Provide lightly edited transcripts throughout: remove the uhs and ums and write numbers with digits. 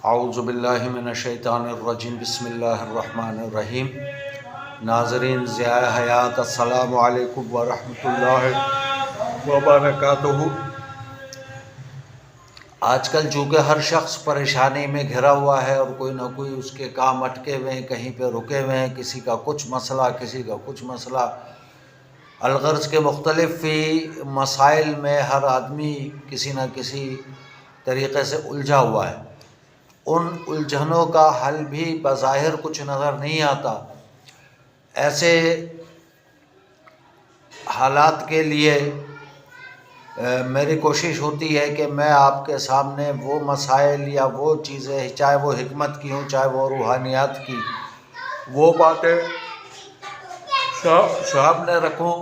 اعوذ باللہ من الشیطان الرجیم بسم اللہ الرحمن الرحیم۔ ناظرین ضیاء حیات، السلام علیکم ورحمۃ اللہ وبرکاتہ۔ آج کل چونکہ ہر شخص پریشانی میں گھرا ہوا ہے اور کوئی نہ کوئی اس کے کام اٹکے ہوئے ہیں، کہیں پہ رکے ہوئے ہیں، کسی کا کچھ مسئلہ، کسی کا کچھ مسئلہ، الغرض کے مختلف مسائل میں ہر آدمی کسی نہ کسی طریقے سے الجھا ہوا ہے۔ ان الجھنوں کا حل بھی بظاہر کچھ نظر نہیں آتا۔ ایسے حالات کے لیے میری کوشش ہوتی ہے کہ میں آپ کے سامنے وہ مسائل یا وہ چیزیں، چاہے وہ حکمت کی ہوں، چاہے وہ روحانیات کی، وہ باتیں سامنے رکھوں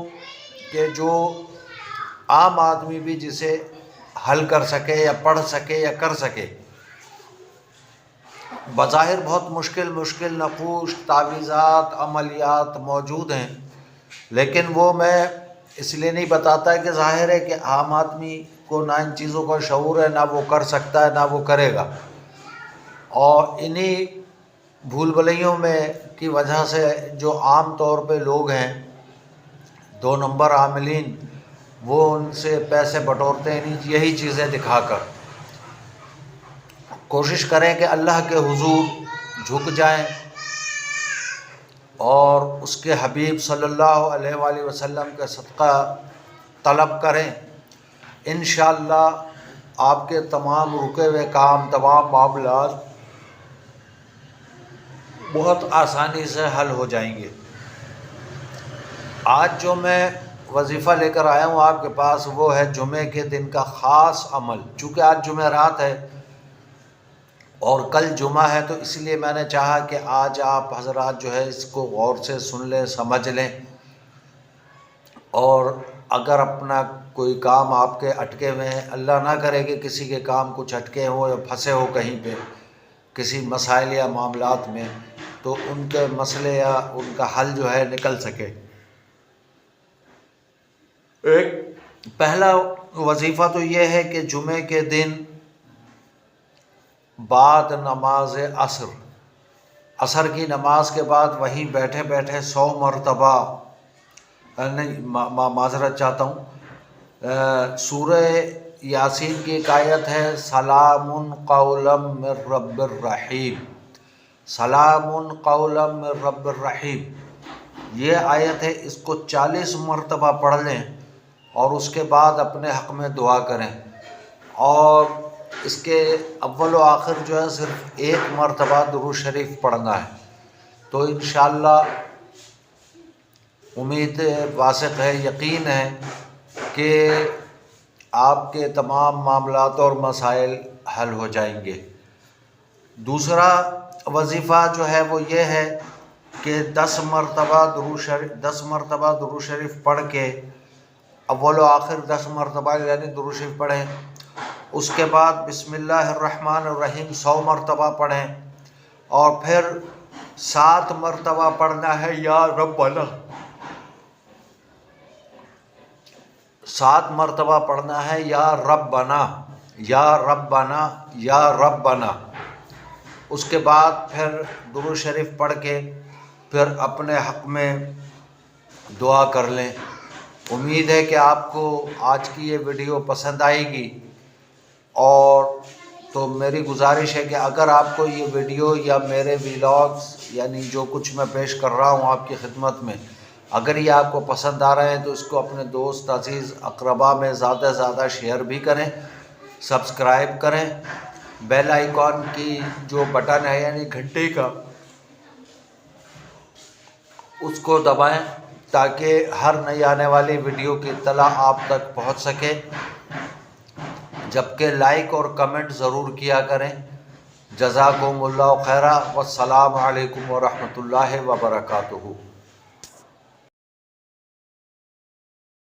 کہ جو عام آدمی بھی جسے حل کر سکے یا پڑھ سکے یا کر سکے۔ بظاہر بہت مشکل نقوش، تعویذات، عملیات موجود ہیں، لیکن وہ میں اس لیے نہیں بتاتا کہ ظاہر ہے کہ عام آدمی کو نہ ان چیزوں کا شعور ہے، نہ وہ کر سکتا ہے، نہ وہ کرے گا۔ اور انہی بھول بھلیوں میں کی وجہ سے جو عام طور پہ لوگ ہیں، 2 نمبر عاملین، وہ ان سے پیسے بٹورتے ہیں یہی چیزیں دکھا کر۔ کوشش کریں کہ اللہ کے حضور جھک جائیں اور اس کے حبیب صلی اللہ علیہ وآلہ وسلم کے صدقہ طلب کریں۔ انشاءاللہ آپ کے تمام رکے ہوئے کام، تمام معاملات بہت آسانی سے حل ہو جائیں گے۔ آج جو میں وظیفہ لے کر آیا ہوں آپ کے پاس، وہ ہے جمعے کے دن کا خاص عمل۔ چونکہ آج جمعرات ہے اور کل جمعہ ہے، تو اس لیے میں نے چاہا کہ آج آپ حضرات جو ہے اس کو غور سے سن لیں، سمجھ لیں، اور اگر اپنا کوئی کام آپ کے اٹکے ہوئے ہیں، اللہ نہ کرے کہ کسی کے کام کچھ اٹکے ہوں یا پھنسے ہو کہیں پہ کسی مسائل یا معاملات میں، تو ان کے مسئلے یا ان کا حل جو ہے نکل سکے۔ ایک پہلا وظیفہ تو یہ ہے کہ جمعے کے دن بعد نماز عصر کی نماز کے بعد وہیں بیٹھے بیٹھے 100 مرتبہ، معذرت چاہتا ہوں، سورہ یاسین کی ایک آیت ہے، سلام قولا من رب الرحیم، سلام قولا من رب الرحیم، یہ آیت ہے، اس کو 40 مرتبہ پڑھ لیں اور اس کے بعد اپنے حق میں دعا کریں۔ اور اس کے اول و آخر جو ہے صرف 1 مرتبہ درود شریف پڑھنا ہے، تو انشاءاللہ امید واثق ہے، یقین ہے کہ آپ کے تمام معاملات اور مسائل حل ہو جائیں گے۔ دوسرا وظیفہ جو ہے وہ یہ ہے کہ 10 مرتبہ درود شریف پڑھ کے اول و آخر 10 مرتبہ یعنی درود شریف پڑھیں، اس کے بعد بسم اللہ الرحمن الرحیم 100 مرتبہ پڑھیں، اور پھر 7 مرتبہ پڑھنا ہے یا ربنا، 7 مرتبہ پڑھنا ہے یا ربنا یا ربنا یا ربنا۔ اس کے بعد پھر درود شریف پڑھ کے پھر اپنے حق میں دعا کر لیں۔ امید ہے کہ آپ کو آج کی یہ ویڈیو پسند آئے گی، اور تو میری گزارش ہے کہ اگر آپ کو یہ ویڈیو یا میرے ویلاگز یعنی جو کچھ میں پیش کر رہا ہوں آپ کی خدمت میں، اگر یہ آپ کو پسند آ رہے ہیں تو اس کو اپنے دوست، عزیز، اقربا میں زیادہ سے زیادہ شیئر بھی کریں، سبسکرائب کریں، بیل آئیکن کی جو بٹن ہے یعنی گھنٹی کا، اس کو دبائیں تاکہ ہر نئی آنے والی ویڈیو کی اطلاع آپ تک پہنچ سکے، جبکہ لائک اور کمنٹ ضرور کیا کریں۔ جزاکم اللہ خیرا، والسلام علیکم ورحمۃ اللہ وبرکاتہ۔